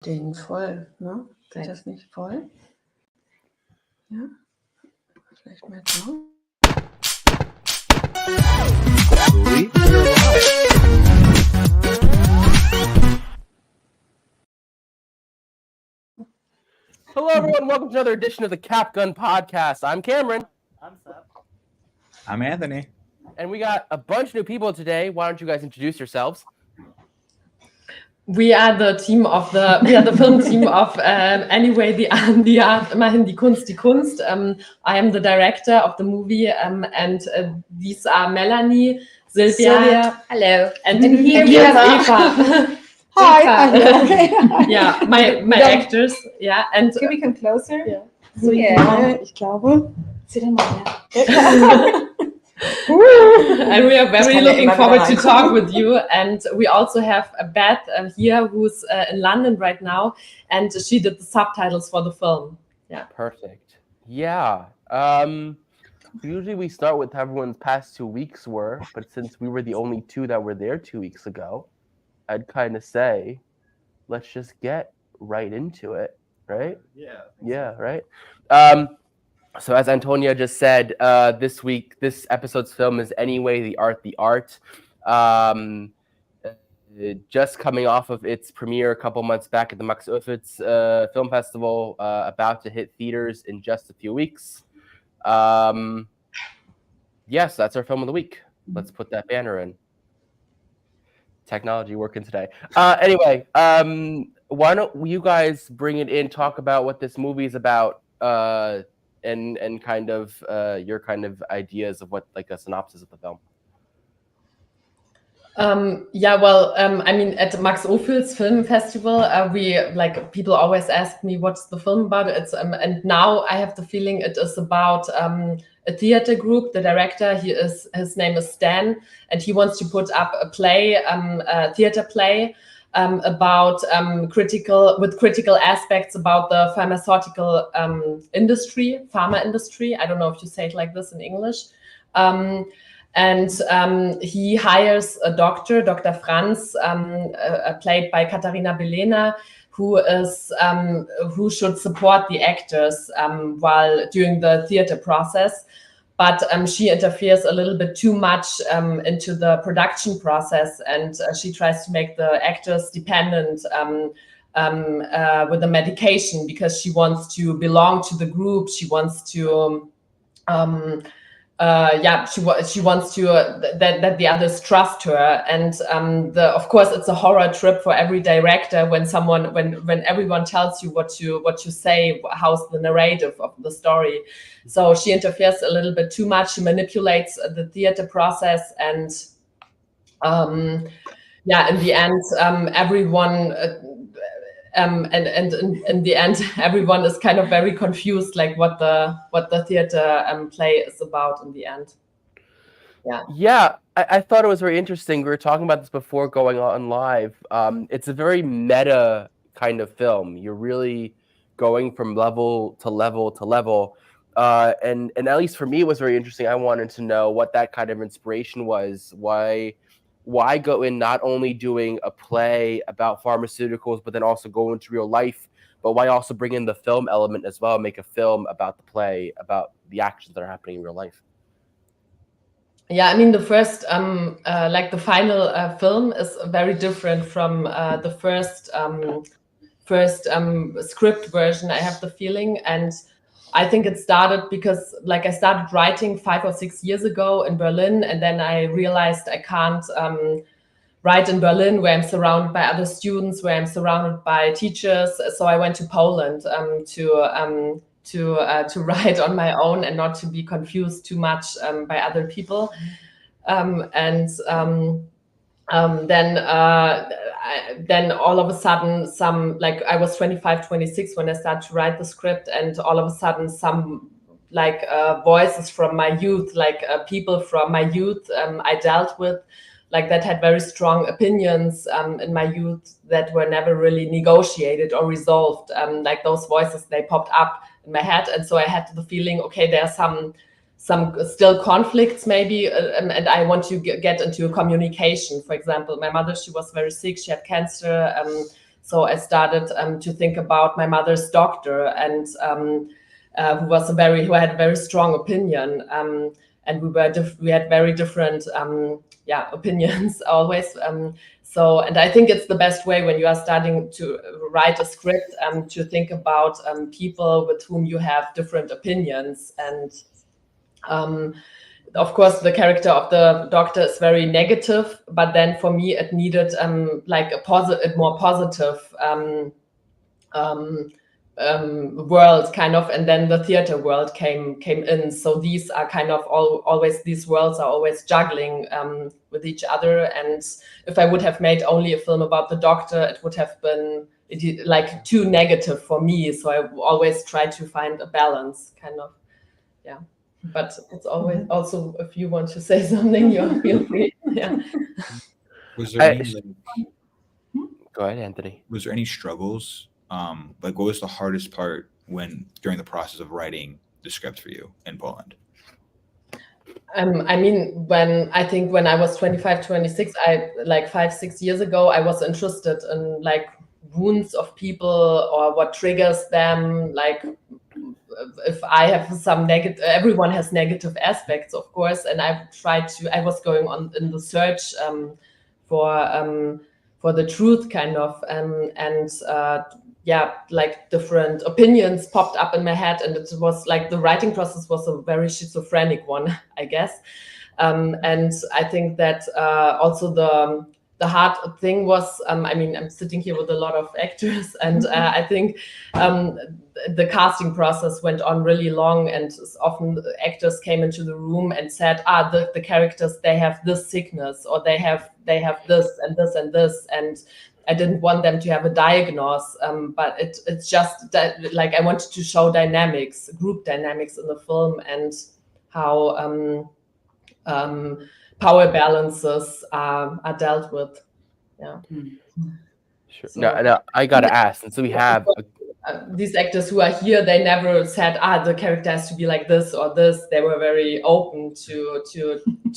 Ding voll, ne? Ist das nicht voll? Ja? Vielleicht mal so. Hello, everyone. Welcome to another edition of the Cap Gun Podcast. I'm Cameron. I'm Seth. I'm Anthony. And we got a bunch of new people today. Why don't you guys introduce yourselves? We are the film team of Anyway the Art, immerhin die Kunst. I am the director of the movie, and these are Melanie, Sylvia, hello, and here we have Eva. Hi. Yeah, my actors. Yeah, and Can we come closer? Yeah. So ich glaube. Sit in my And we are very looking forward to talk with you. And we also have Beth here, who's in London right now, and she did the subtitles for the film. Yeah. Perfect. Yeah. Usually we start with how everyone's past 2 weeks were, but since we were the only two that were there 2 weeks ago, I'd kind of say, let's just get right into it, right? Yeah, right? So as Antonia just said, this episode's film is Anyway the Art. Just coming off of its premiere a couple months back at the Max Ophüls Film Festival, about to hit theaters in just a few weeks. Yes, that's our film of the week. Let's put that banner in. Technology working today. Anyway, why don't you guys bring it in, talk about what this movie is about, and kind of your kind of ideas of what, like, a synopsis of the film. I mean, at the Max Ophüls Film Festival, people always ask me what's the film about. It's and now I have the feeling it is about a theater group. The director, his name is Stan, and he wants to put up a play, a theater play about critical aspects about the pharmaceutical industry, pharma industry. I don't know if you say it like this in English. And he hires a doctor, Dr. Franz, played by Katharina Belena, who should support the actors while during the theater process. But she interferes a little bit too much into the production process, and she tries to make the actors dependent with the medication because she wants to belong to the group. She wants to. She wants to that the others trust her, and of course it's a horror trip for every director when everyone tells you what you say, how's the narrative of the story. So she interferes a little bit too much. She manipulates the theater process, and in the end, everyone. And in the end, everyone is kind of very confused, like what the theater play is about in the end. Yeah, I thought it was very interesting. We were talking about this before going on live. It's a very meta kind of film. You're really going from level to level to level. And at least for me, it was very interesting. I wanted to know what that kind of inspiration was. Why go in not only doing a play about pharmaceuticals, but then also go into real life, but why also bring in the film element as well, make a film about the play, about the actions that are happening in real life? Yeah, I mean, the first, the final film is very different from the first script version, I have the feeling. And I think it started because, I started writing 5 or 6 years ago in Berlin, and then I realized I can't write in Berlin, where I'm surrounded by other students, where I'm surrounded by teachers. So I went to Poland to write on my own and not to be confused too much by other people. Then all of a sudden, I was 25, 26 when I started to write the script, and all of a sudden some voices from my youth, people from my youth I dealt with, that had very strong opinions in my youth that were never really negotiated or resolved. Those voices, they popped up in my head, and so I had the feeling, okay, there are some still conflicts maybe, and I want to get into communication. For example, my mother, she was very sick, she had cancer, So I started to think about my mother's doctor, and who had a very strong opinion, and we had very different opinions always. So, and I think it's the best way when you are starting to write a script to think about people with whom you have different opinions. And of course, the character of the doctor is very negative, but then for me, it needed like a more positive world, kind of, and then the theater world came in. So these are kind of always these worlds are always juggling with each other. And if I would have made only a film about the doctor, it would have been like too negative for me. So I always try to find a balance, kind of. Yeah. But it's always also, if you want to say something, you feel free. Yeah. Was there any, go ahead, Anthony. Was there any struggles? Like, what was the hardest part during the process of writing the script for you in Poland? I mean, when I was 25, 26, like 5-6 years ago, I was interested in like wounds of people or what triggers them. Like, if I have some negative, everyone has negative aspects, of course. And I was going on in the search for the truth, kind of, like different opinions popped up in my head, and it was like the writing process was a very schizophrenic one, I guess. And I think that also the hard thing was, I mean, I'm sitting here with a lot of actors, and I think the casting process went on really long, and often the actors came into the room and said, the characters, they have this sickness, or they have this and this and this, and I didn't want them to have a diagnosis, but it's just that, like, I wanted to show dynamics, group dynamics in the film, and how power balances are dealt with. Yeah. Sure. So, no, I gotta ask, and so we have these actors who are here, they never said, the character has to be like this or this. They were very open to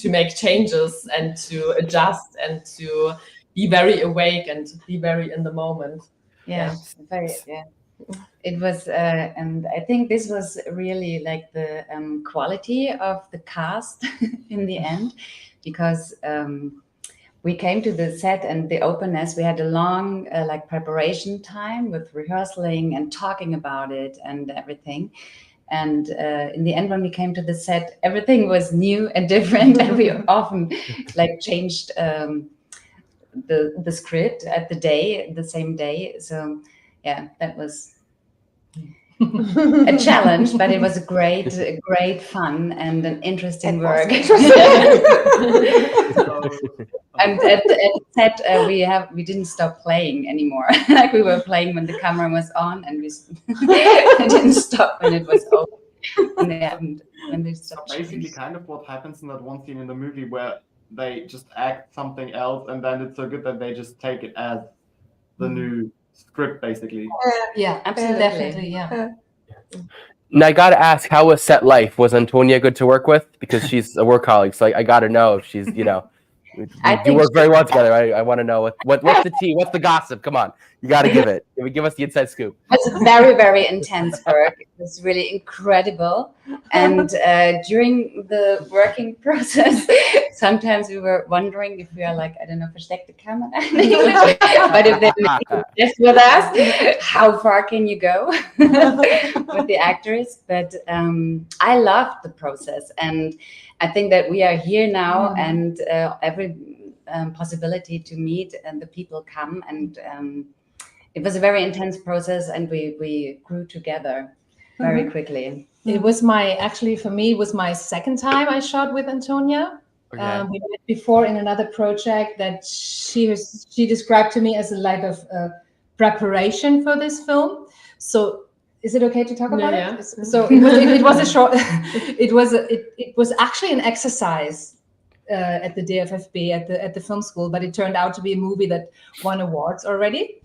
make changes and to adjust and to be very awake and be very in the moment. Yes, very. Yeah, it was, and I think this was really like the quality of the cast in the end, because we came to the set and the openness. We had a long like preparation time with rehearsing and talking about it and everything. And in the end, when we came to the set, everything was new and different, and we often like changed the script at the same day. So yeah, that was a challenge, but it was great fun and an interesting work. And at the set, we didn't stop playing anymore. Like, we were playing when the camera was on, and we didn't stop when it was over. And when they stopped. So basically, kind of what happens in that one scene in the movie where they just act something else, and then it's so good that they just take it as the new script, basically. Yeah, absolutely. Definitely, yeah. Now I gotta ask, how was set life? Was Antonia good to work with? Because she's a work colleague, so I gotta know if she's, you know, you work very well together. I want to know what's the tea, what's the gossip? Come on, you got to give it. Give us the inside scoop. It's very, very intense work. It was really incredible. And during the working process, sometimes we were wondering if we are like, I don't know, versteckte Kamera in English, but if they're just with us, how far can you go with the actors? But I loved the process, and I think that we are here now, and every possibility to meet and the people come, and it was a very intense process, and we grew together very quickly. It was for me, it was my second time I shot with Antonia. Okay. We met before in another project that she described to me as a like of preparation for this film. So is it okay to talk about it? So it was a short. It was actually an exercise at the DFFB at the film school, but it turned out to be a movie that won awards already.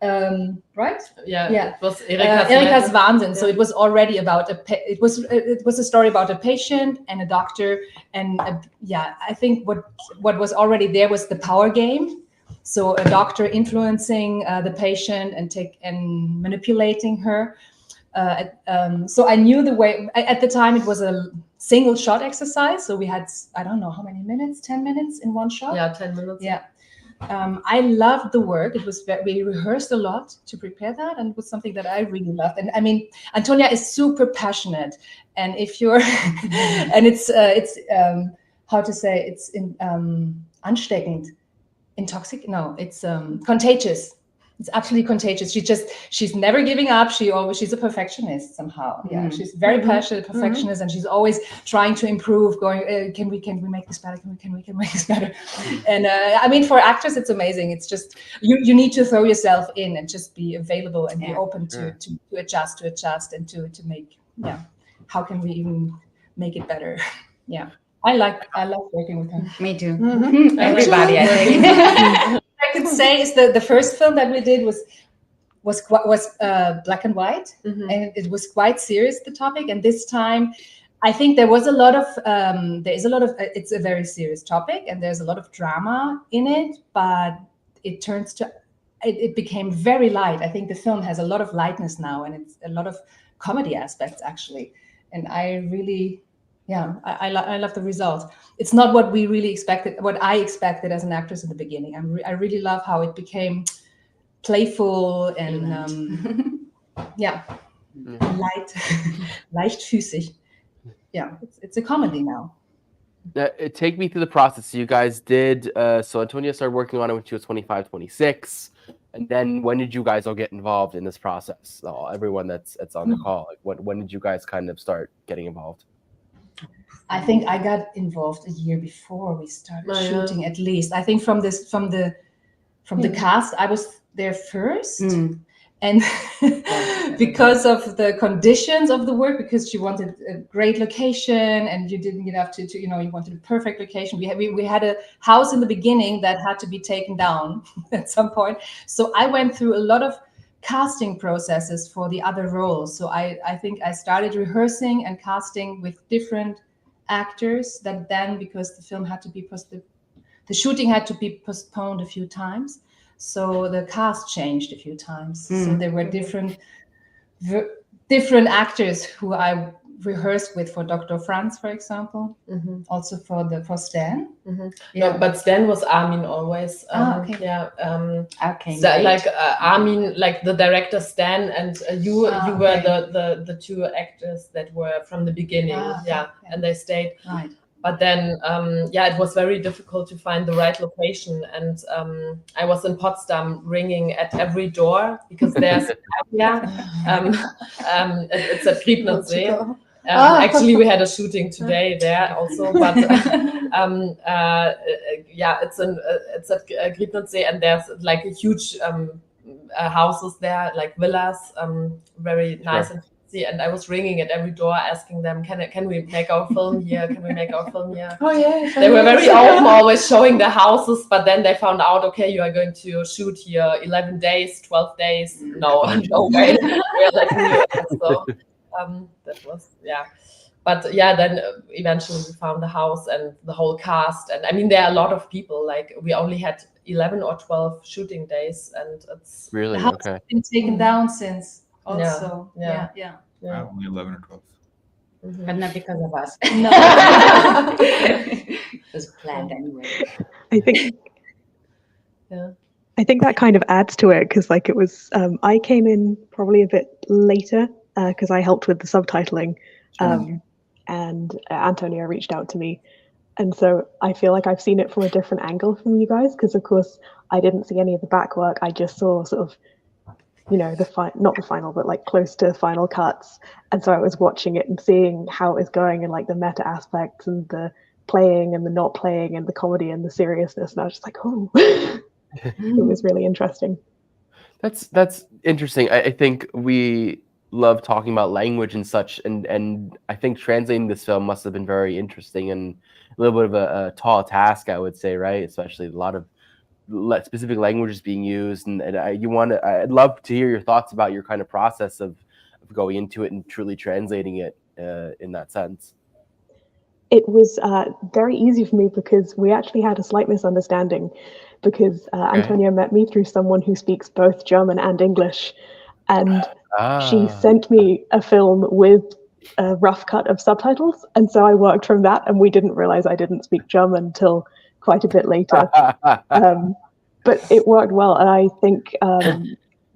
Right? Yeah. It was Erika's Wahnsinn. So it was already about it was a story about a patient and a doctor, and I think what was already there was the power game. So a doctor influencing the patient and manipulating her. So I knew the way. At the time, it was a single shot exercise. So we had, I don't know how many minutes, 10 minutes in one shot. Yeah, 10 minutes. Yeah. I loved the work. It was we rehearsed a lot to prepare that, and it was something that I really loved. And I mean, Antonia is super passionate, and if you're, and it's how to say, it's ansteckend, intoxic. No, it's contagious. It's absolutely contagious. She's never giving up. She's a perfectionist somehow. Yeah, she's very passionate, perfectionist, and she's always trying to improve. Going, can we make this better? Can we make this better? And I mean, for actors, it's amazing. It's just you need to throw yourself in and just be available and be open to adjust and to make. Yeah, how can we even make it better? Yeah, I love working with her. Me too. Everybody, I think. I could say is the first film that we did was black and white, and it was quite serious, the topic. And this time, I think there is a lot of it's a very serious topic, and there's a lot of drama in it, but it became very light. I think the film has a lot of lightness now, and it's a lot of comedy aspects actually. And I really. Yeah, I love the result. It's not what we really expected, what I expected as an actress in the beginning. I really love how it became playful and leichtfüßig. Yeah, it's a comedy now. Take me through the process. So you guys did, so Antonia started working on it when she was 25, 26. And then when did you guys all get involved in this process? Everyone that's on the call, like when did you guys kind of start getting involved? I think I got involved a year before we started shooting, at least. I think from the cast, I was there first, and because of the conditions of the work, because she wanted a great location, and you didn't have to you wanted a perfect location. We had a house in the beginning that had to be taken down at some point, so I went through a lot of casting processes for the other roles. So I think I started rehearsing and casting with different actors that then, because the film had to be the shooting had to be postponed a few times, so the cast changed a few times. So there were different actors who I rehearsed with, for Dr. Franz, for example, also for Stan. No, but Stan was Armin always. Okay. Yeah. Okay. So, like Armin, like the director Stan, and you were the two actors that were from the beginning. And they stayed. Right. But then, it was very difficult to find the right location, and I was in Potsdam ringing at every door because there's it's at Griebnitzsee. Actually, we had a shooting today there also, but it's at Griebnitzsee, and there's like a huge houses there, like villas, very nice and fancy. And I was ringing at every door, asking them, "Can we make our film here? Can we make our film here?" Oh yeah. They were very open, always showing the houses, but then they found out, okay, you are going to shoot here 11 days, 12 days. No way. We're like, so. That was but then eventually we found the house and the whole cast, and I mean there are a lot of people. Like we only had 11 or 12 shooting days, and it's really the house has been taken down since also. Yeah. Only 11 or 12. But not because of us. No. It was planned anyway. I think that kind of adds to it, because like it was I came in probably a bit later because I helped with the subtitling, and Antonia reached out to me, and so I feel like I've seen it from a different angle from you guys, because of course I didn't see any of the back work. I just saw sort of not the final, but like close to final cuts, and so I was watching it and seeing how it was going, and like the meta aspects and the playing and the not playing and the comedy and the seriousness, and I was just like, oh. It was really interesting. That's interesting. I think we love talking about language and such, and I think translating this film must have been very interesting and a little bit of a tall task, I would say, right? Especially a lot of specific languages being used, and I'd love to hear your thoughts about your kind of process of going into it and truly translating it in that sense. It was very easy for me because we actually had a slight misunderstanding, because Antonia met me through someone who speaks both German and English, and she sent me a film with a rough cut of subtitles, and so I worked from that, and we didn't realize I didn't speak German until quite a bit later. But it worked well, and I think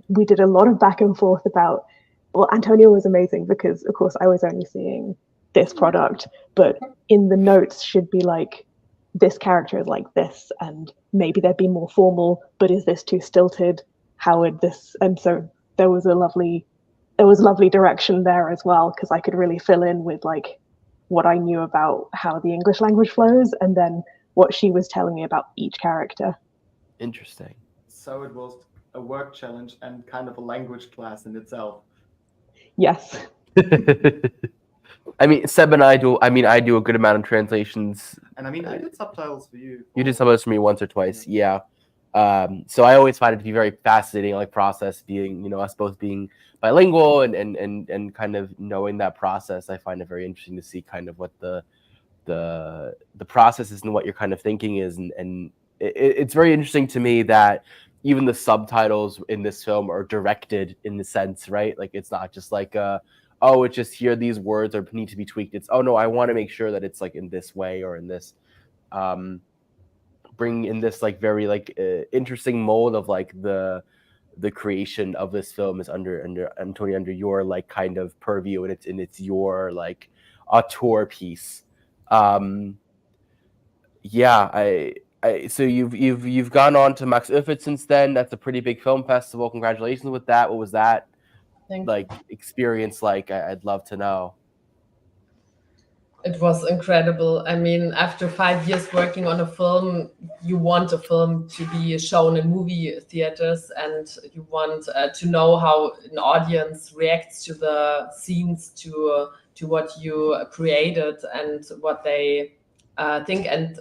we did a lot of back and forth about, well, Antonia was amazing because, of course, I was only seeing this product, but in the notes should be like, this character is like this, and maybe they'd be more formal, but is this too stilted? How would this? And so there was lovely direction there as well, because I could really fill in with like what I knew about how the English language flows, and then what she was telling me about each character. Interesting. So it was a work challenge and kind of a language class in itself. Yes. I mean, Seb and I do a good amount of translations. And I mean, I did subtitles for you. You did subtitles for me once or twice, yeah. So I always find it to be very fascinating, like process being, us both being bilingual and kind of knowing that process. I find it very interesting to see kind of what the process is and what your kind of thinking is, and it's very interesting to me that even the subtitles in this film are directed in the sense, right? Like it's not just like it's just here these words are need to be tweaked. It's no, I want to make sure that it's like in this way or in this bring in this like very like interesting mold of like the creation of this film is under Antonia, under your like kind of purview, and it's your like auteur piece. So you've gone on to Max Uffit since then. That's a pretty big film festival. Congratulations with that. What was that experience like? I'd love to know. It was incredible. I mean, after 5 years working on a film, you want a film to be shown in movie theaters, and you want to know how an audience reacts to the scenes, to what you created and what they think. And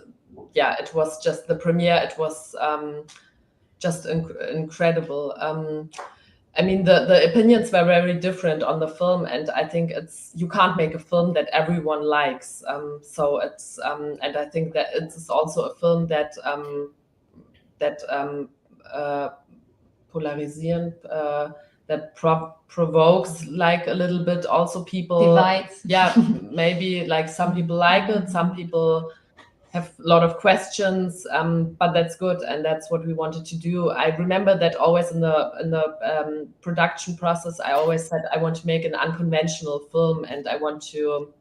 yeah, it was just the premiere. It was just incredible. I mean, the opinions were very different on the film, and I think you can't make a film that everyone likes. So it's and I think that it's also a film that polarizing, that provokes like a little bit also people. Divides. Yeah, maybe like some people like it, some people have a lot of questions, but that's good, and that's what we wanted to do. I remember that always in the production process, I always said I want to make an unconventional film, and I want to,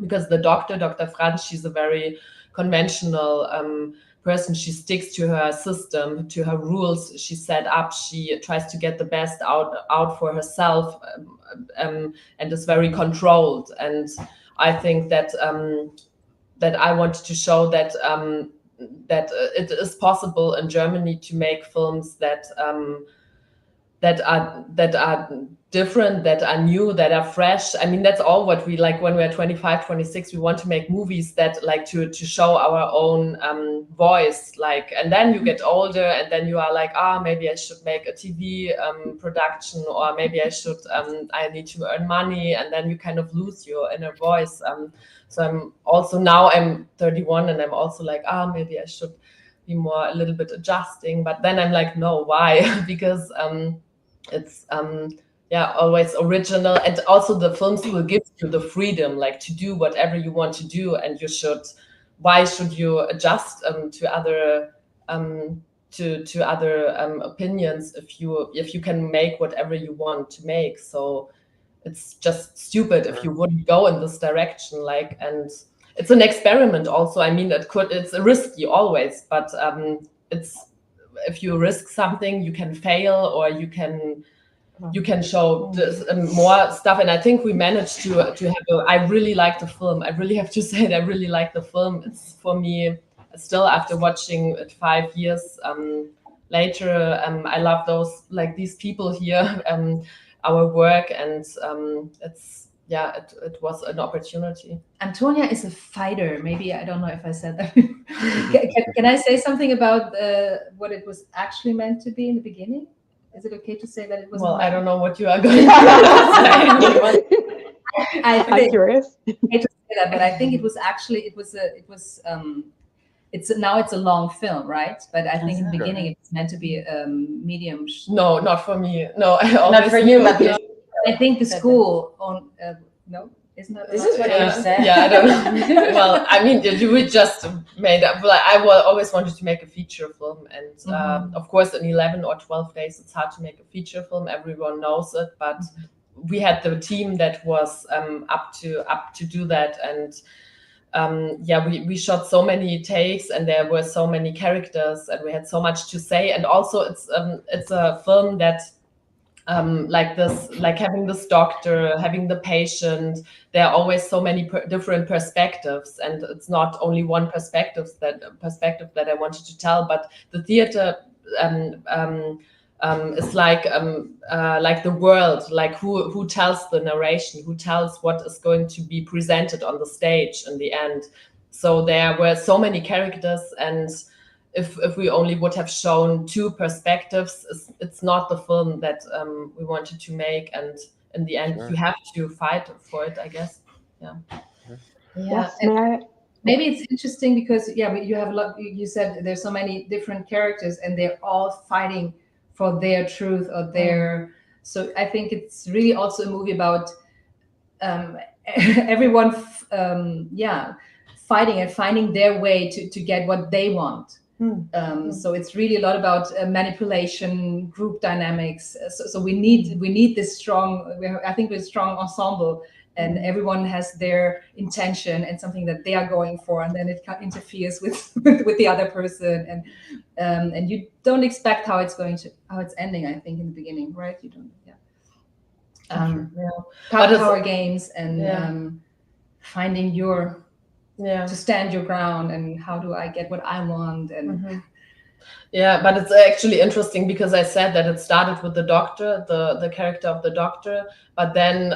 because the Dr. Franz, she's a very conventional person. She sticks to her system, to her rules she set up. She tries to get the best out for herself, and is very controlled. And I think that that I wanted to show that it is possible in Germany to make films that are different, that are new, that are fresh. I mean, that's all what we like when we're 25, 26. We want to make movies that like to show our own voice. Like, and then you get older, and then you are like, maybe I should make a TV production, or maybe I should. I need to earn money, and then you kind of lose your inner voice. So I'm also now I'm 31, and I'm also like, maybe I should be more a little bit adjusting. But then I'm like, no, why? Because it's always original, and also the films will give you the freedom like to do whatever you want to do, and why should you adjust to other opinions if you can make whatever you want to make? So it's just stupid if you wouldn't go in this direction, like, and it's an experiment also. I mean, it's risky always, but it's, if you risk something, you can fail, or you can show more stuff. And I think we managed to have I really like the film. I really have to say that I really like the film. It's, for me, still after watching it 5 years later, I love these people here, our work, and it was an opportunity. Antonia is a fighter. Maybe, I don't know if I said that. Can I say something about what it was actually meant to be in the beginning? Is it okay to say that it was? Well, I don't know what you are going to say. I'm curious. Okay to say that, but I think it was it's a long film, right? But I think in the beginning it's meant to be medium. No, not for me. No, I Not always for you, but I think the school on no. Isn't that this is what you said? Yeah, I don't know. Well, I mean, we just made up. Like, always wanted to make a feature film, and of course, in 11 or 12 days, it's hard to make a feature film. Everyone knows it, but we had the team that was up to do that, and we shot so many takes, and there were so many characters, and we had so much to say. And also, it's a film that. Like having this doctor, having the patient, there are always so many different perspectives, and it's not only one perspective that I wanted to tell, but the theater is like the world, like who tells the narration, who tells what is going to be presented on the stage in the end. So there were so many characters, and if we only would have shown two perspectives, it's not the film that we wanted to make. And in the end, you have to fight for it, I guess. Yeah. Yes, maybe it's interesting because you have a lot. You said there's so many different characters, and they're all fighting for their truth or their. So I think it's really also a movie about everyone, fighting and finding their way to get what they want. So it's really a lot about manipulation, group dynamics. So we need this strong. I think we're a strong ensemble, and everyone has their intention and something that they are going for, and then it interferes with the other person, and you don't expect how it's ending. I think in the beginning, right? You don't. Power games and finding your. To stand your ground, and how do I get what I want, and but it's actually interesting because I said that it started with the doctor, the character of the doctor, but then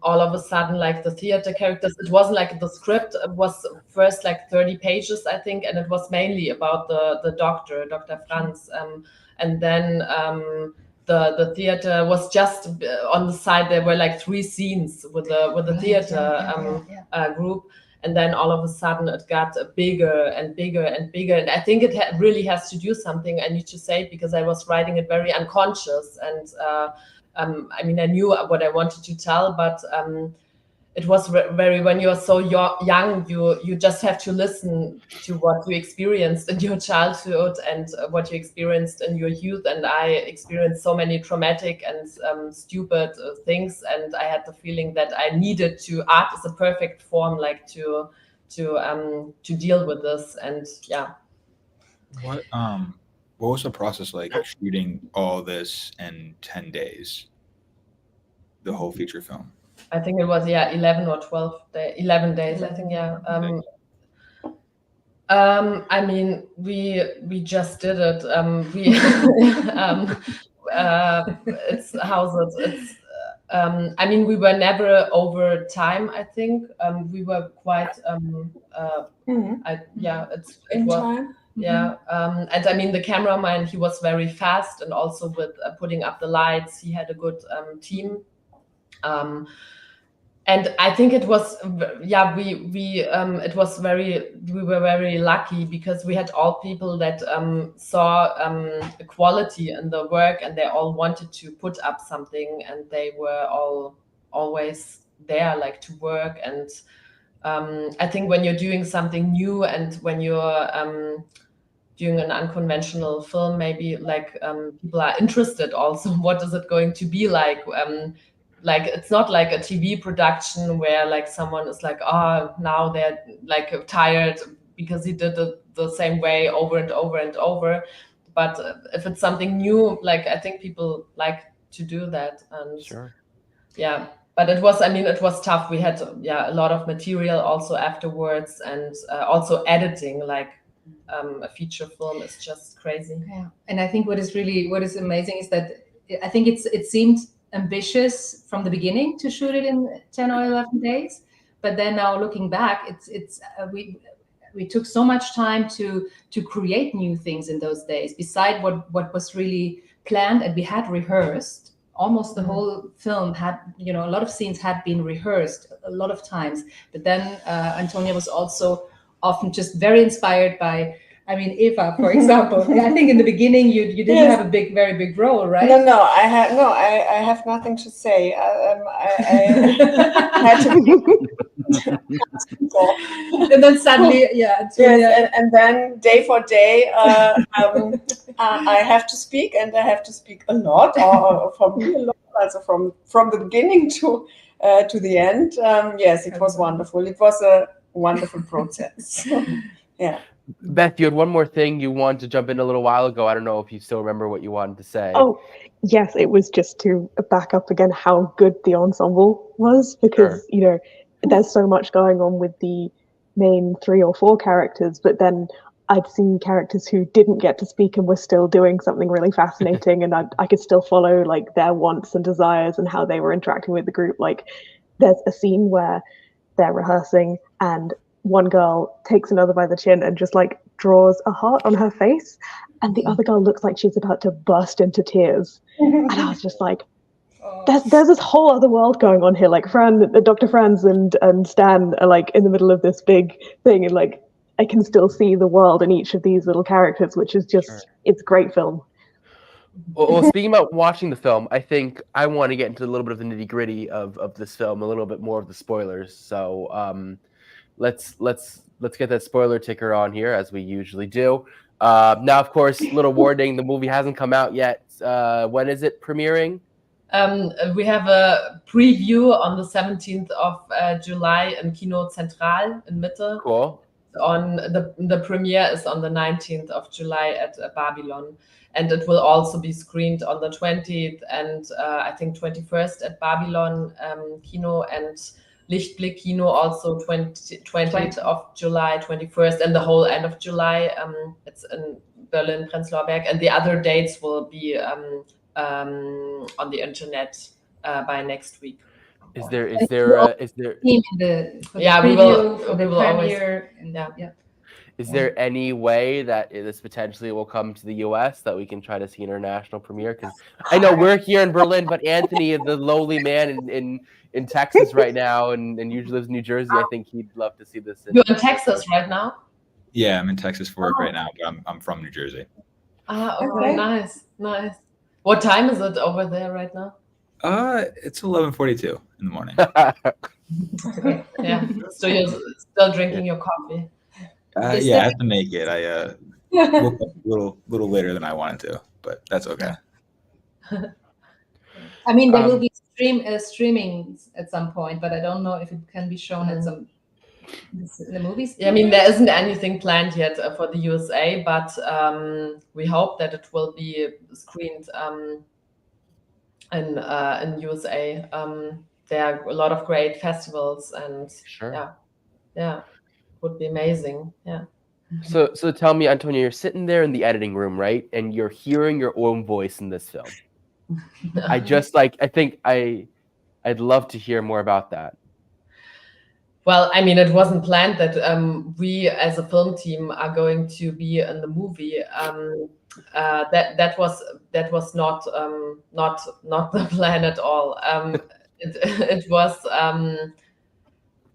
all of a sudden, like the theater characters, it wasn't like the script. It was first like 30 pages, I think, and it was mainly about the doctor, Dr. Franz, and then the theater was just on the side. There were like 3 scenes with the theater group. And then all of a sudden it got bigger and bigger and bigger. And I think it really has to do something, I need to say, because I was writing it very unconscious. And I mean, I knew what I wanted to tell, but it was very, when you're so young, you just have to listen to what you experienced in your childhood and what you experienced in your youth. And I experienced so many traumatic and stupid things, and I had the feeling that I needed to. Art is a perfect form, like to deal with this. And What was the process like shooting all this in 10 days? The whole feature film. I think it was 11 or 11 days. I think I mean, we just did it. It's how's it? It's I mean, we were never over time. I think we were quite. It was. time. And I mean, the cameraman, he was very fast, and also with putting up the lights, he had a good team. And I think it was, we were very lucky because we had all people that saw quality in the work, and they all wanted to put up something, and they were all always there, like to work. And I think when you're doing something new, and when you're doing an unconventional film, maybe like people are interested also, what is it going to be like? Like, it's not like a TV production where like someone is like, oh, now they're like tired because he did it the same way over and over and over. But if it's something new, like, I think people like to do that. And but it was tough. We had a lot of material also afterwards, and also editing, like a feature film is just crazy. And I think what is amazing is that I think it seemed ambitious from the beginning to shoot it in 10 or 11 days, but then now looking back, we took so much time to create new things in those days, beside what was really planned, and we had rehearsed almost the whole film. Had, a lot of scenes had been rehearsed a lot of times, but then Antonia was also often just very inspired by. I mean, Eva, for example. I think in the beginning you didn't Yes. have a very big role, right? No, I have nothing to say. I had to And then suddenly, yeah, yes, and then day for day, I have to speak, and I have to speak a lot, or for me a lot, also from the beginning to the end. Yes, it was wonderful. It was a wonderful process. Yeah. Beth, you had one more thing you wanted to jump in a little while ago. I don't know if you still remember what you wanted to say. Oh, yes, it was just to back up again how good the ensemble was, because, you know, there's so much going on with the main 3 or 4 characters, but then I'd seen characters who didn't get to speak and were still doing something really fascinating, and I could still follow like their wants and desires and how they were interacting with the group. Like there's a scene where they're rehearsing and one girl takes another by the chin and just like draws a heart on her face, and the other girl looks like she's about to burst into tears. And I was just like, there's this whole other world going on here. Like Dr. Franz and Stan are like in the middle of this big thing, and like I can still see the world in each of these little characters, which is just it's a great film. Well, speaking about watching the film, I think I want to get into a little bit of the nitty gritty of this film, a little bit more of the spoilers. So let's get that spoiler ticker on here, as we usually do. Now, of course, little warning: the movie hasn't come out yet. When is it premiering? We have a preview on the 17th of July in Kino Central in Mitte. Cool. On the premiere is on the 19th of July at Babylon, and it will also be screened on the 20th and I think 21st at Babylon Kino, and Lichtblick Kino also 20th of July, 21st, and the whole end of July. It's in Berlin, Prenzlauer Berg, and the other dates will be on the internet by next week. Is there we will always. Is there any way that this potentially will come to the US, that we can try to see an international premiere? Because I know we're here in Berlin, but Anthony is the lowly man in Texas right now, and usually lives in New Jersey. I think he'd love to see this. You're in Texas right now? Yeah, I'm in Texas for work right now, but I'm from New Jersey. Okay, nice. What time is it over there right now? It's 11:42 in the morning. Okay. Yeah. So you're still drinking your coffee? Yeah, I have to make it. I woke up a little later than I wanted to, but that's okay. I mean, there will be streaming at some point, but I don't know if it can be shown at in the movies. Yeah, I mean, there isn't anything planned yet for the USA, but we hope that it will be screened in USA. There are a lot of great festivals, and yeah, would be amazing. Yeah. So tell me, Antonia, you're sitting there in the editing room, right? And you're hearing your own voice in this film. I'd love to hear more about that. Well, I mean, it wasn't planned that we as a film team are going to be in the movie. That was not the plan at all. It was.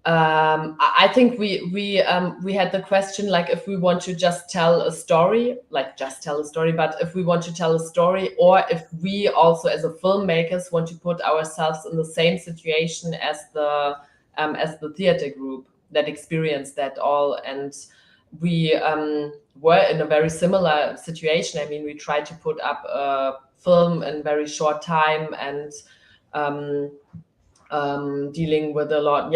I think we had the question, like, if we want to just tell a story, but if we want to tell a story, or if we also as a filmmakers want to put ourselves in the same situation as the theater group that experienced that all. And we were in a very similar situation. I mean, we tried to put up a film in very short time, and dealing with a lot,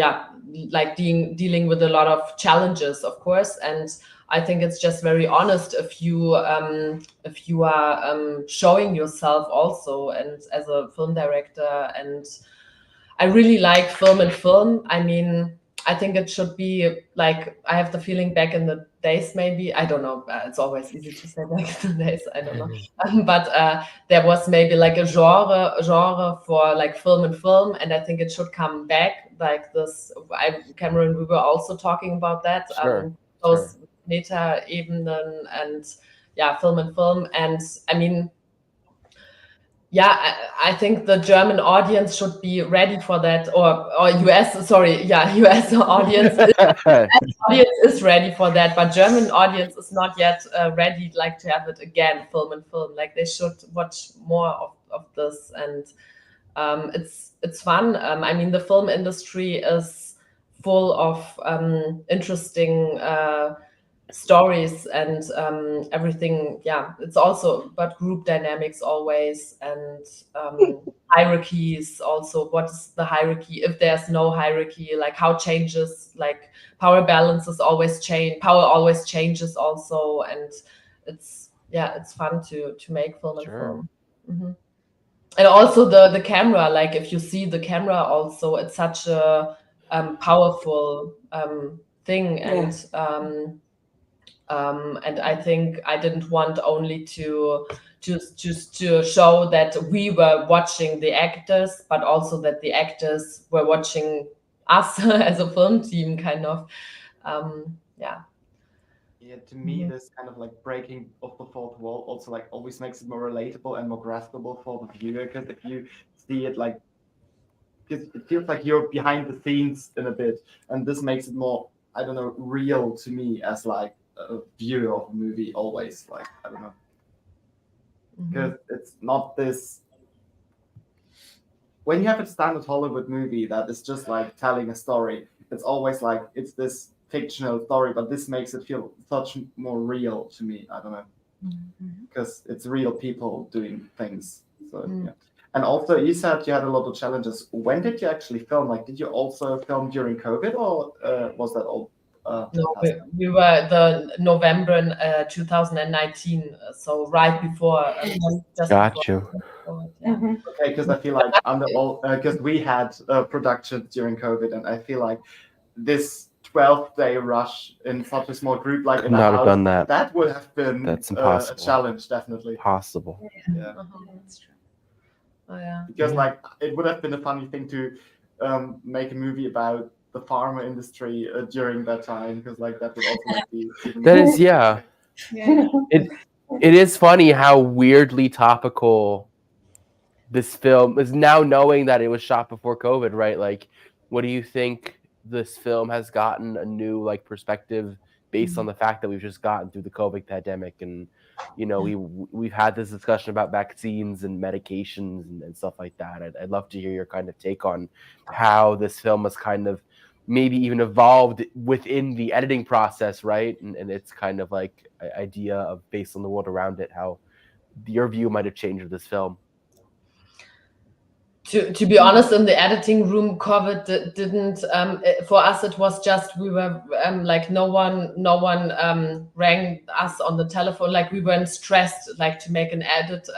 dealing with a lot of challenges, of course. And I think it's just very honest if you are showing yourself also, and as a film director. And I really like film and film. I mean, I think it should be like, I have the feeling back in the days, maybe, I don't know, it's always easy to say back in the days, I don't know. But there was maybe like a genre for like film and film, and I think it should come back like this. Cameron, we were also talking about that. Those Meta-Ebenen and film and film. And I mean, I think the German audience should be ready for that, or US, sorry, US audience. Audience is ready for that, but German audience is not yet ready, like to have it again, film and film. Like they should watch more of this, and it's fun. I mean, the film industry is full of interesting stories and everything. Yeah, it's also but group dynamics always, and hierarchies also. What is the hierarchy? If there's no hierarchy, like how changes, like power balances always change, power always changes also, and it's fun to make film and film. And also the camera, like if you see the camera also, it's such a powerful thing, and I think I didn't want only to show that we were watching the actors, but also that the actors were watching us as a film team, kind of. Yeah, to me, this kind of like breaking of the fourth wall also like always makes it more relatable and more graspable for the viewer, because if you see it like, it feels like you're behind the scenes in a bit, and this makes it more, I don't know, real to me as like a viewer of a movie always. Like, I don't know, because it's not this. When you have a standard Hollywood movie that is just like telling a story, it's always like it's this fictional story, but this makes it feel such more real to me. I don't know, because it's real people doing things. So yeah. And also, you said you had a lot of challenges. When did you actually film? Like, did you also film during COVID, or was that all? No, we were the November 2019, so right before. Got you. Okay, because I feel like under all, because we had productions during COVID, and I feel like this 12-day rush in such a small group, like in a house, done that. That would have been That's impossible. A challenge, definitely. Possible. Yeah. That's true. Oh, yeah. Because like it would have been a funny thing to make a movie about the pharma industry during that time, because like that would also be. That is, yeah. It is funny how weirdly topical this film is now, knowing that it was shot before COVID, right? Like, what do you think this film has gotten a new like perspective based on the fact that we've just gotten through the COVID pandemic, and we've had this discussion about vaccines and medications and stuff like that. I'd love to hear your kind of take on how this film has kind of maybe even evolved within the editing process, right? And it's kind of like idea of based on the world around it, how your view might have changed with this film. To be honest, in the editing room, COVID didn't. For us, it was just we were like no one rang us on the telephone. Like we weren't stressed, like to make an edit,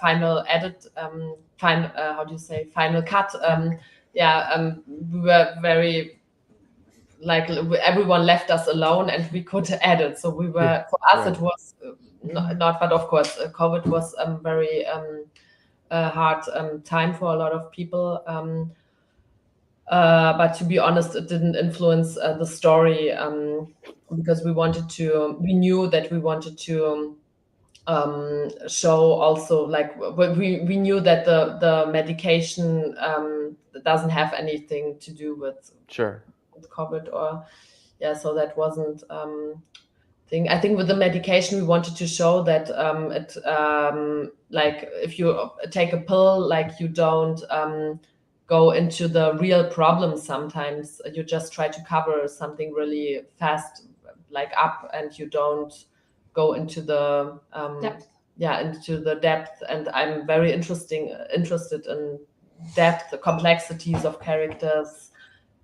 final edit, how do you say, final cut. We were very like everyone left us alone, and we could edit. So we were for us it was not, but of course, COVID was very. Hard time for a lot of people, but to be honest, it didn't influence the story, because we knew that we wanted to show also, like we knew that the medication doesn't have anything to do with COVID, or so that wasn't I think with the medication, we wanted to show that like if you take a pill, like you don't go into the real problem. Sometimes you just try to cover something really fast, like up, and you don't go into the depth. Into the depth. And I'm very interested in depth, the complexities of characters,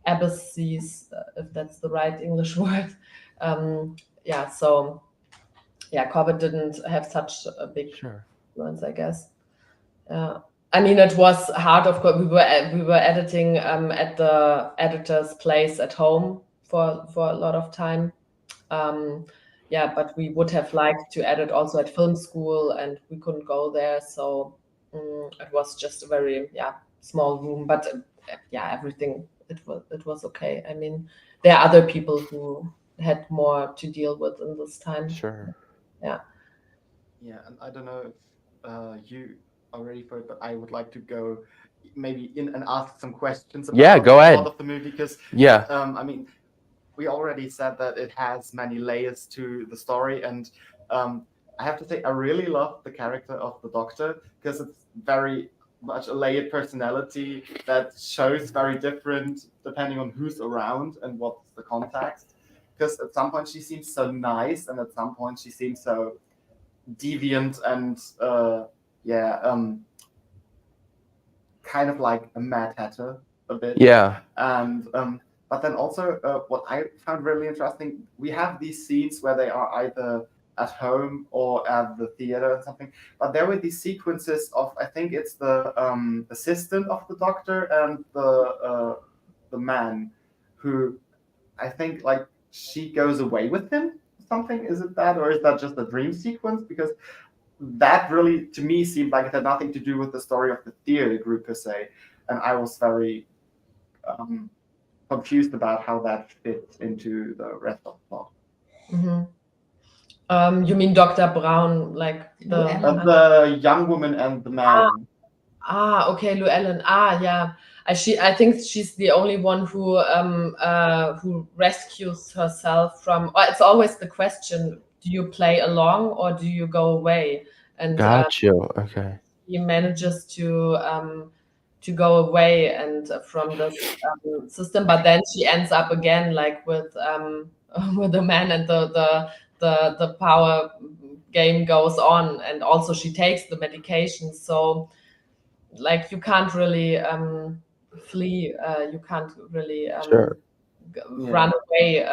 abysses, if that's the right English word. So COVID didn't have such a big influence, I guess. I mean, it was hard. Of course, we were editing at the editor's place at home for a lot of time. But we would have liked to edit also at film school, and we couldn't go there. So it was just a very small room. But everything it was okay. I mean, there are other people who had more to deal with in this time. Sure. Yeah, and I don't know if you already for it, but I would like to go maybe in and ask some questions about Yeah, go the ahead. plot of the movie, because Yeah. I mean, we already said that it has many layers to the story, and I have to say I really love the character of the Doctor, because it's very much a layered personality that shows very different depending on who's around and what's the context. Because at some point she seems so nice, and at some point she seems so deviant and kind of like a Mad Hatter a bit. Yeah. And but then also what I found really interesting, we have these scenes where they are either at home or at the theater or something, but there were these sequences of, I think it's the assistant of the Doctor and the man who, I think, like, she goes away with him or something. Is it that, or is that just a dream sequence? Because that really, to me, seemed like it had nothing to do with the story of the theater group per se, and I was very confused about how that fits into the rest of the plot. You mean Dr. Brown, like the young woman and the man? Okay, Llewellyn. Yeah. I think she's the only one who rescues herself from. It's always the question: do you play along or do you go away? And got you. Okay. He manages to go away and from the system, but then she ends up again, like with the man, and the power game goes on, and also she takes the medication. So, like, you can't really flee. You can't really run away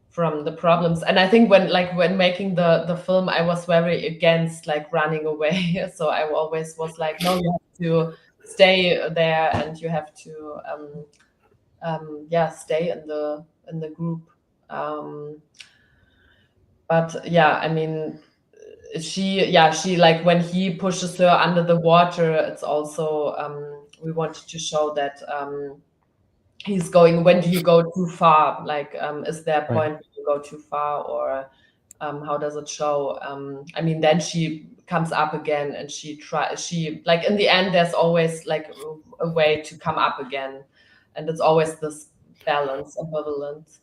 from the problems. And I think when making the film, I was very against like running away. So I always was like, no, you have to stay there, and you have to stay in the group. But yeah, I mean, she like, when he pushes her under the water, it's also we wanted to show that he's going, when do you go too far? Like, is there a point when you go too far, or how does it show? I mean, then she comes up again, and she like, in the end, there's always like a way to come up again, and it's always this balance, ambivalence.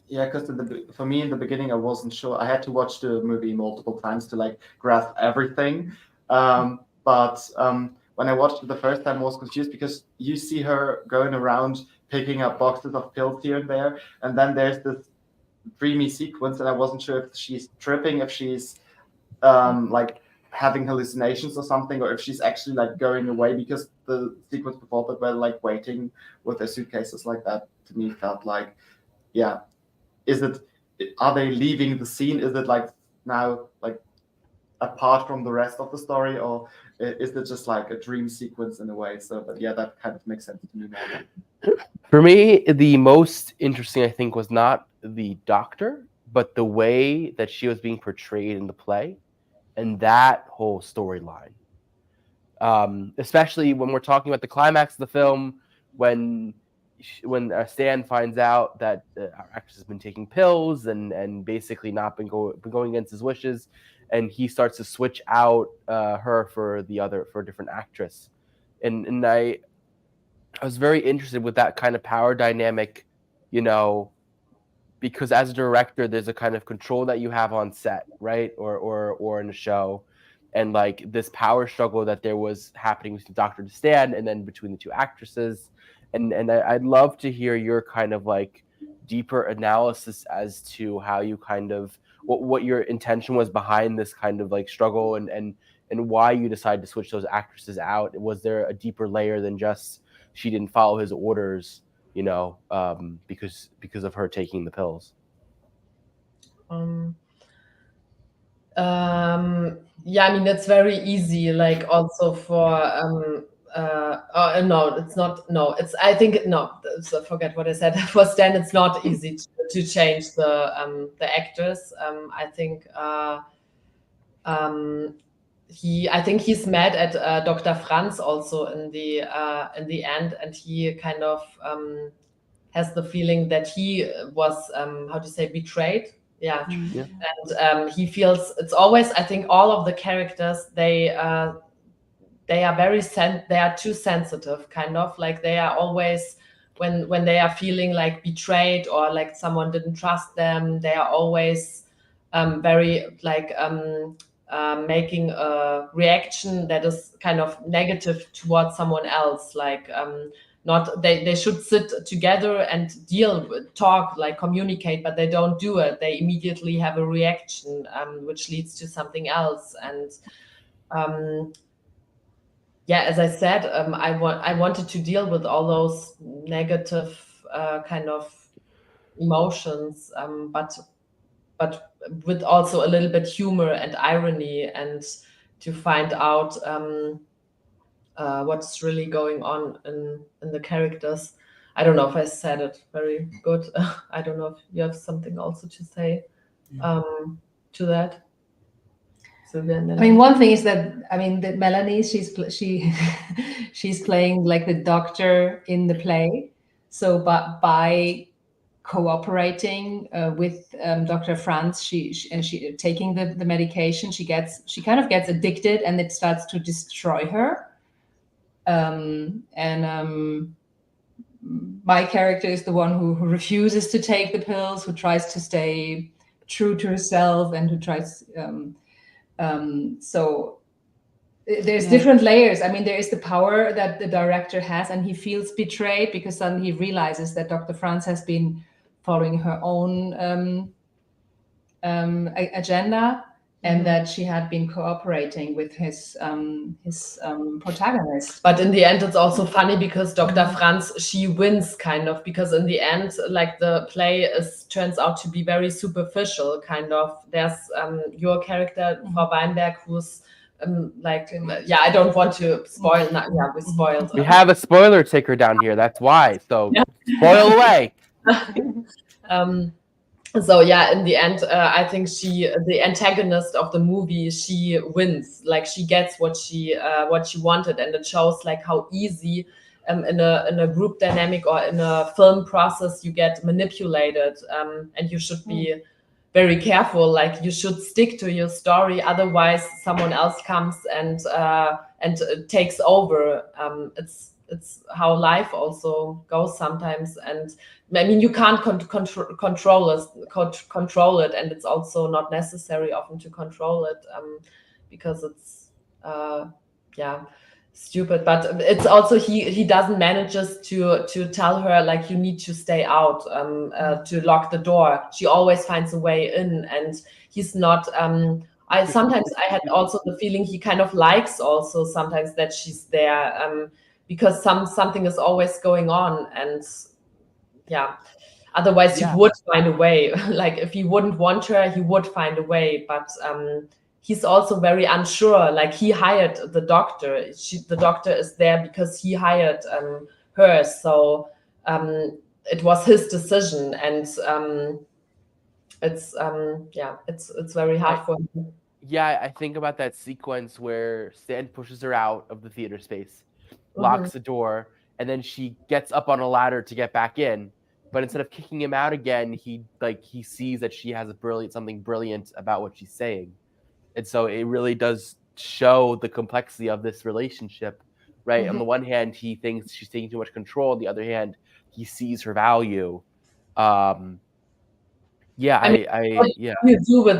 Yeah, because for me in the beginning, I wasn't sure. I had to watch the movie multiple times to like grasp everything. But when I watched it the first time, I was confused, because you see her going around picking up boxes of pills here and there, and then there's this dreamy sequence, and I wasn't sure if she's tripping, if she's like having hallucinations or something, or if she's actually like going away, because the sequence before that were like waiting with their suitcases like that, to me felt like, yeah, are they leaving the scene? Is it like now like apart from the rest of the story, or is it just like a dream sequence in a way? So, but yeah, that kind of makes sense to me now. For me, the most interesting, I think, was not the Doctor, but the way that she was being portrayed in the play, and that whole storyline. Especially when we're talking about the climax of the film, when Stan finds out that our actress has been taking pills and basically not been going against his wishes, and he starts to switch out her for a different actress, and I was very interested with that kind of power dynamic, because as a director, there's a kind of control that you have on set, right, or in a show, and like this power struggle that there was happening between Doctor and Stan, and then between the two actresses. And I'd love to hear your kind of like deeper analysis as to how you kind of what your intention was behind this kind of like struggle, and why you decided to switch those actresses out. Was there a deeper layer than just she didn't follow his orders, because of her taking the pills? Yeah, I mean, it's very easy, like, also for no, it's not. No, it's. I think no. So forget what I said. For Stan, it's not easy to change the actors. I think I think he's mad at Dr. Franz also in the end, and he kind of has the feeling that he was how to say, betrayed. Yeah. Yeah. And he feels it's always, I think all of the characters, they are very they are too sensitive, kind of like they are always, when they are feeling like betrayed or like someone didn't trust them, they are always very like making a reaction that is kind of negative towards someone else, like not they should sit together and talk, like communicate, but they don't do it. They immediately have a reaction which leads to something else. And yeah, as I said, I wanted to deal with all those negative kind of emotions, but with also a little bit humor and irony, and to find out what's really going on in the characters. I don't know if I said it very good. I don't know if you have something also to say to that. I mean, one thing is that, I mean, that Melanie, she's playing like the doctor in the play. So, but by cooperating with Dr. Franz, she taking the medication, she kind of gets addicted, and it starts to destroy her. My character is the one who refuses to take the pills, who tries to stay true to herself, and who tries. So there's different layers. I mean, there is the power that the director has, and he feels betrayed because suddenly he realizes that Dr. Franz has been following her own agenda, and that she had been cooperating with his protagonist. But in the end, it's also funny because Dr. Franz, she wins kind of, because in the end, like the play turns out to be very superficial, kind of. There's your character, Frau Weinberg, who's I don't want to spoil. We spoiled. We have a spoiler ticker down here. That's why. So spoil away. So yeah, in the end, I think the antagonist of the movie, she wins. Like she gets what she wanted, and it shows like how easy in a group dynamic or in a film process you get manipulated, and you should be very careful. Like you should stick to your story, otherwise someone else comes and takes over. It's how life also goes sometimes, and I mean you can't control it, and it's also not necessary often to control it because it's stupid. But it's also he doesn't manages to tell her like you need to stay out, to lock the door. She always finds a way in, and he's not. I had also the feeling he kind of likes also sometimes that she's there. Because something is always going on, and otherwise he would find a way. Like if he wouldn't want her, he would find a way. But he's also very unsure. Like he hired the doctor. The doctor is there because he hired her. So it was his decision, and it's very hard for him. Yeah, I think about that sequence where Stan pushes her out of the theater space, locks the door, and then she gets up on a ladder to get back in. But instead of kicking him out again, he sees that she has something brilliant about what she's saying. And so it really does show the complexity of this relationship, right? On the one hand, he thinks she's taking too much control. On the other hand, he sees her value. What you do with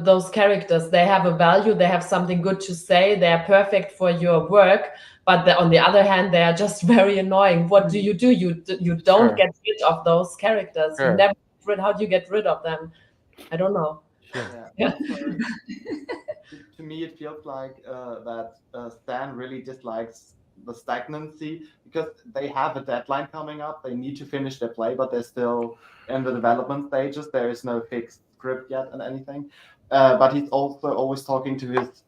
those characters? They have a value. They have something good to say. They are perfect for your work. But on the other hand, they are just very annoying. What do? You don't get rid of those characters. You never get rid. How do you get rid of them? I don't know. Yeah. To me, it feels like that Stan really dislikes the stagnancy, because they have a deadline coming up. They need to finish their play, but they're still in the development stages. There is no fixed script yet and anything. But he's also always talking to his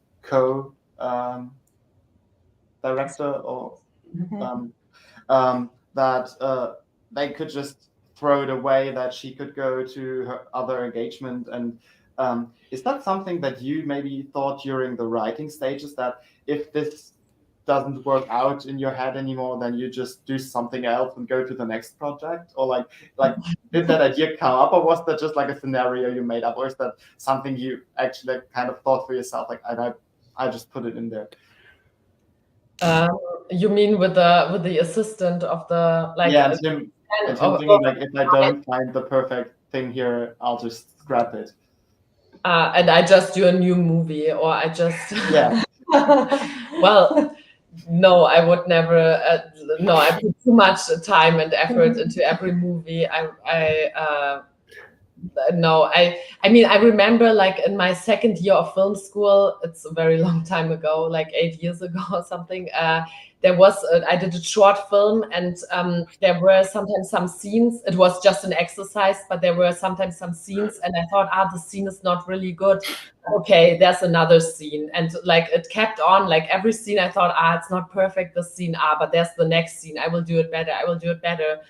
director, or that they could just throw it away, that she could go to her other engagement. And is that something that you maybe thought during the writing stages, that if this doesn't work out in your head anymore, then you just do something else and go to the next project? Or like did that idea come up, or was that just like a scenario you made up, or is that something you actually kind of thought for yourself, like I just put it in there? You mean with the assistant of the like? Yeah, and him thinking like, if I don't find the perfect thing here, I'll just scrap it. And I just do a new movie, or I just yeah. Well, no, I would never. No, I put too much time and effort into every movie. No, I mean, I remember like in my second year of film school, it's a very long time ago, like 8 years ago or something. There was I did a short film, and there were sometimes some scenes. It was just an exercise, but there were sometimes some scenes, and I thought, the scene is not really good. Okay, there's another scene, and like it kept on. Like every scene, I thought, it's not perfect. This scene, but there's the next scene. I will do it better. I will do it better.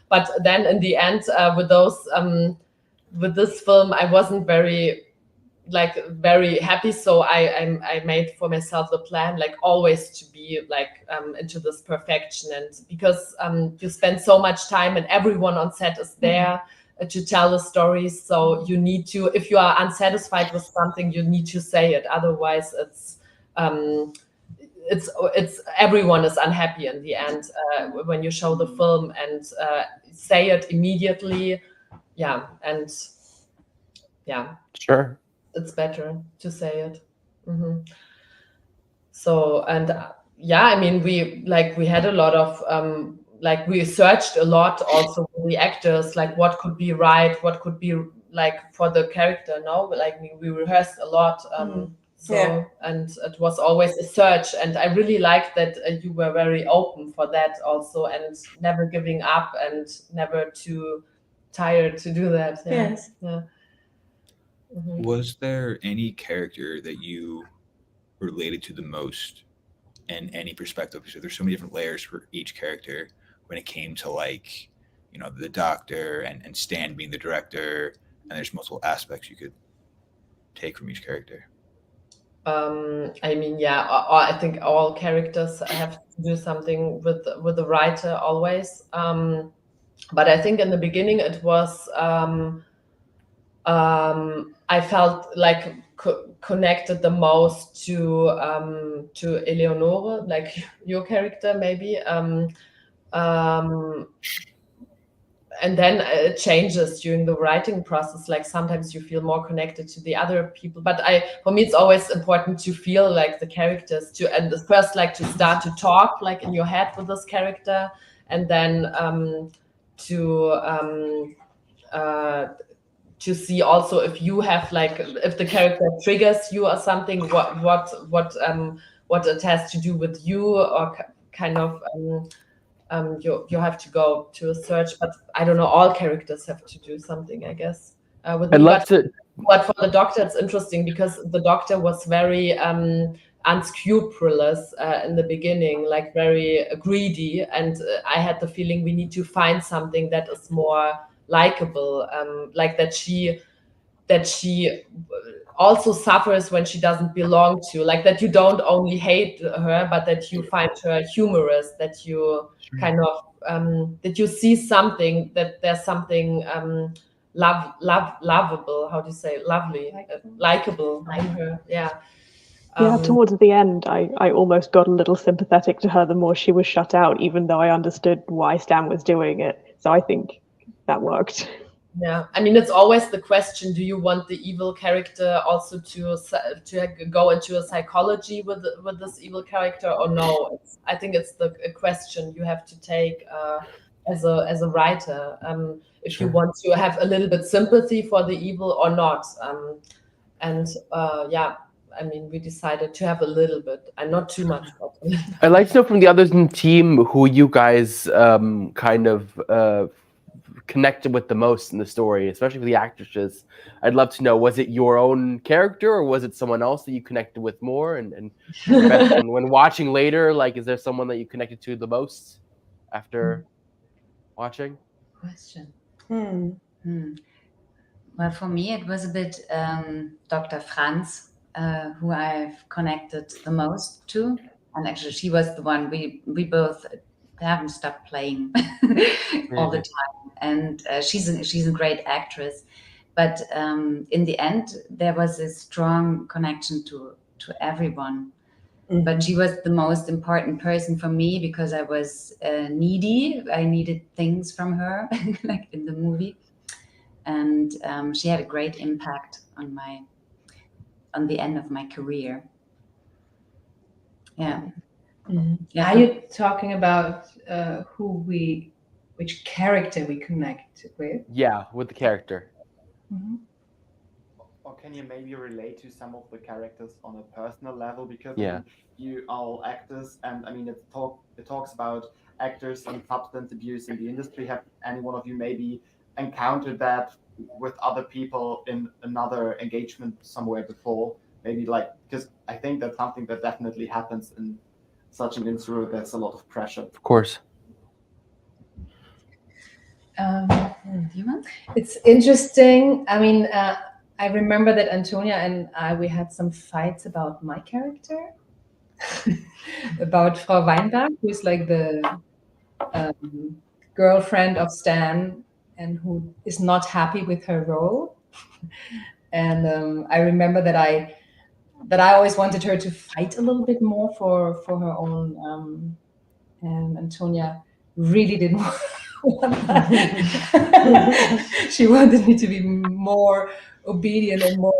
But then in the end, with those. With this film, I wasn't very happy, so I made for myself the plan, like always to be like into this perfection, and because you spend so much time and everyone on set is there to tell the stories, so you need to, if you are unsatisfied with something, you need to say it, otherwise it's everyone is unhappy in the end when you show the film, and say it immediately. Sure, it's better to say it. So, and I mean, we had a lot of we searched a lot also with the actors, like what could be right, what could be like for the character, like we rehearsed a lot. And it was always a search, and I really liked that you were very open for that also, and never giving up and never too tired to do that. Yes. Was there any character that you related to the most in any perspective? Because there's so many different layers for each character when it came to like, the doctor and Stan being the director, and there's multiple aspects you could take from each character. I mean, I think all characters have to do something with the writer always. But I think in the beginning it was I felt like connected the most to Eleonore, like your character maybe. And then it changes during the writing process. Like sometimes you feel more connected to the other people. But for me, it's always important to feel like the characters and first like to start to talk like in your head with this character, and then to see also if you have like, if the character triggers you or something, what it has to do with you, or kind of you have to go to a search. But I don't know, all characters have to do something, I guess. But for the doctor, it's interesting because the doctor was very unscrupulous in the beginning, like very greedy, and I had the feeling we need to find something that is more likable, like that she also suffers when she doesn't belong to, like that you don't only hate her, but that you find her humorous, that you kind of that you see something, that there's something lovable, how do you say, lovely, likable in her. Towards the end, I almost got a little sympathetic to her the more she was shut out, even though I understood why Stan was doing it. So I think that worked. Yeah, I mean, it's always the question: do you want the evil character also to go into a psychology with this evil character, or no? I think it's a question you have to take as a writer, if you want to have a little bit sympathy for the evil or not. I mean, we decided to have a little bit and not too much. I'd like to know from the others in the team who you guys kind of connected with the most in the story, especially for the actresses. I'd love to know, was it your own character or was it someone else that you connected with more? And when watching later, like, is there someone that you connected to the most after watching? Question. Well, for me, it was a bit Dr. Franz, who I've connected the most to. and actually she was the one we both haven't stopped playing all the time, and she's a great actress. But in the end, there was a strong connection to everyone. But she was the most important person for me because I was needy. I needed things from her, like in the movie, and she had a great impact on the end of my career. Yeah. Yeah. Are you talking about which character we connect with? Yeah, with the character. Or can you maybe relate to some of the characters on a personal level? Because Yeah. You are all actors, and I mean it talks about actors and substance abuse in the industry. Have any one of you maybe encountered that with other people in another engagement somewhere before? Maybe like, because I think that's something that definitely happens in such an industry where there's a lot of pressure. Of course. It's interesting. I mean, I remember that Antonia and we had some fights about my character, about Frau Weinberg, who's like the girlfriend of Stan and who is not happy with her role. And I remember that I always wanted her to fight a little bit more for her own, and Antonia really didn't want that. She wanted me to be more obedient and more,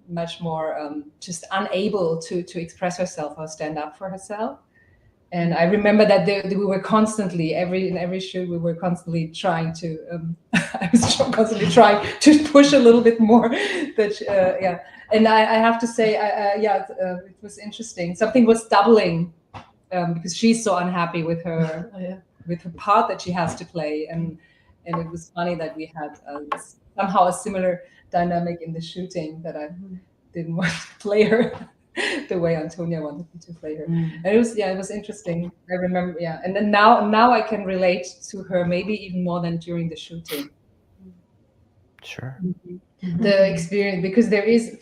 much more just unable to express herself or stand up for herself. And I remember that we were constantly, in every shoot, we were constantly trying to, I was constantly trying to push a little bit more. That, and I have to say, it was interesting. Something was doubling because she's so unhappy with her with her part that she has to play, and it was funny that we had somehow a similar dynamic in the shooting, that I didn't want to play her the way Antonia wanted me to play her. And it was interesting. I remember, and then now I can relate to her maybe even more than during the shooting. Sure. The experience, because there is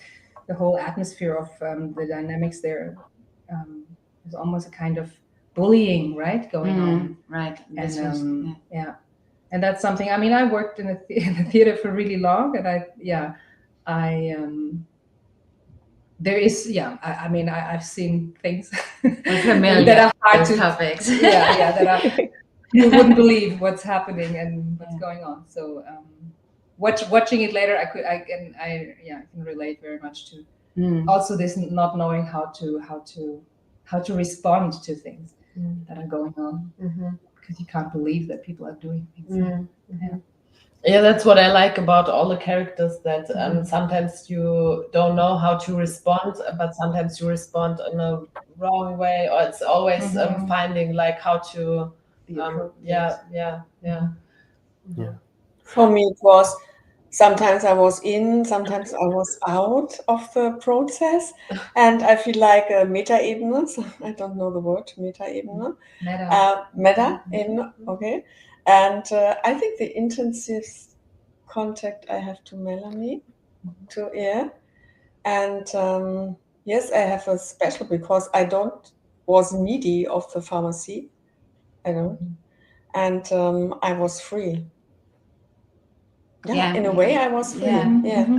the whole atmosphere of the dynamics there. There's almost a kind of bullying, right, going on. Right. And and that's something. I mean, I worked in the theater for really long, and there is, I mean, I've seen things that are hard to topics. That you wouldn't believe what's happening and what's going on. So watching it later, I can relate very much to also this not knowing how to respond to things that are going on, because you can't believe that people are doing things. Yeah, that's what I like about all the characters, that sometimes you don't know how to respond, but sometimes you respond in a wrong way, or it's always finding like how to For me, it was sometimes I was in, sometimes I was out of the process, and I feel like a Meta-Ebene. So I don't know the word, Meta-Ebene. Meta-Ebene, okay. And I think the intensive contact I have to Melanie, and yes, I have a special, because I was needy of the pharmacy, and I was free. In a way, I was free.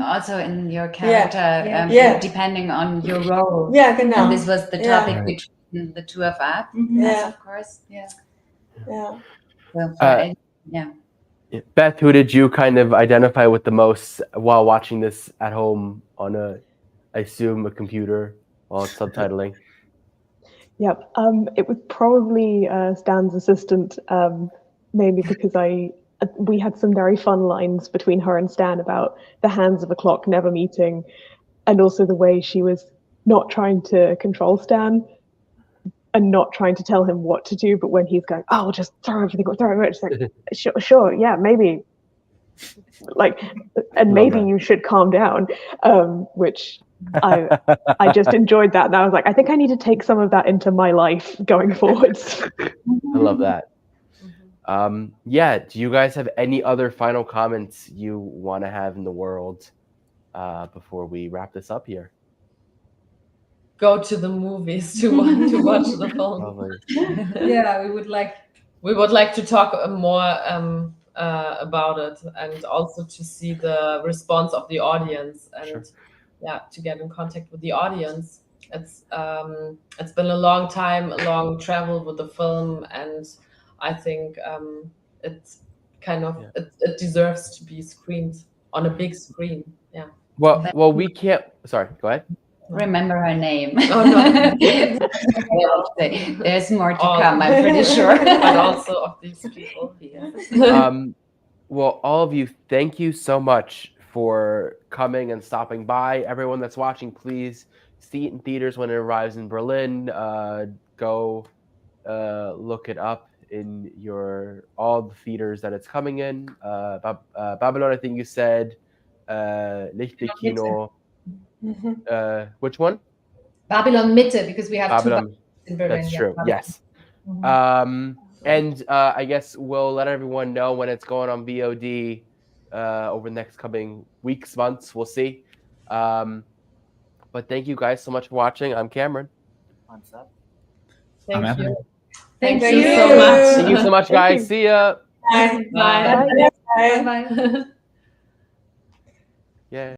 Also in your character, depending on your role. Genau. And this was the topic between the two of us, of course. Beth, who did you kind of identify with the most while watching this at home on I assume, a computer while it's subtitling? Yep. It was probably Stan's assistant, mainly because we had some very fun lines between her and Stan about the hands of a clock never meeting, and also the way she was not trying to control Stan and not trying to tell him what to do, but when he's going, "Oh, just throw everything, it's like, sure, yeah, maybe, like, and maybe you should calm down," which I just enjoyed that, and I was like, I think I need to take some of that into my life going forwards. I love that. Do you guys have any other final comments you want to have in the world before we wrap this up here? go to the movies to watch the film. Probably. Yeah, we would like. We would like to talk more about it, and also to see the response of the audience, and to get in contact with the audience. It's been a long time, a long travel with the film, and I think it's kind of it deserves to be screened on a big screen. Yeah. Well, we can't. Sorry, go ahead. Remember her name. Oh no. There's more to come, I'm pretty sure. But also of these people. Well, all of you, thank you so much for coming and stopping by. Everyone that's watching, please see it in theaters when it arrives in Berlin. Go look it up in all the theaters that it's coming in. Babylon, I think you said Lichtblick-Kino. Which one? Babylon Mitte, because we have Babylon. In Berlin. That's true. Babylon. Yes. And I guess we'll let everyone know when it's going on VOD over the next coming weeks, months. We'll see. But thank you guys so much for watching. I'm Cameron. I'm Seth. Thank you. Thank you you so much. Thank you so much, guys. See ya. Bye. Bye. Bye. Yeah.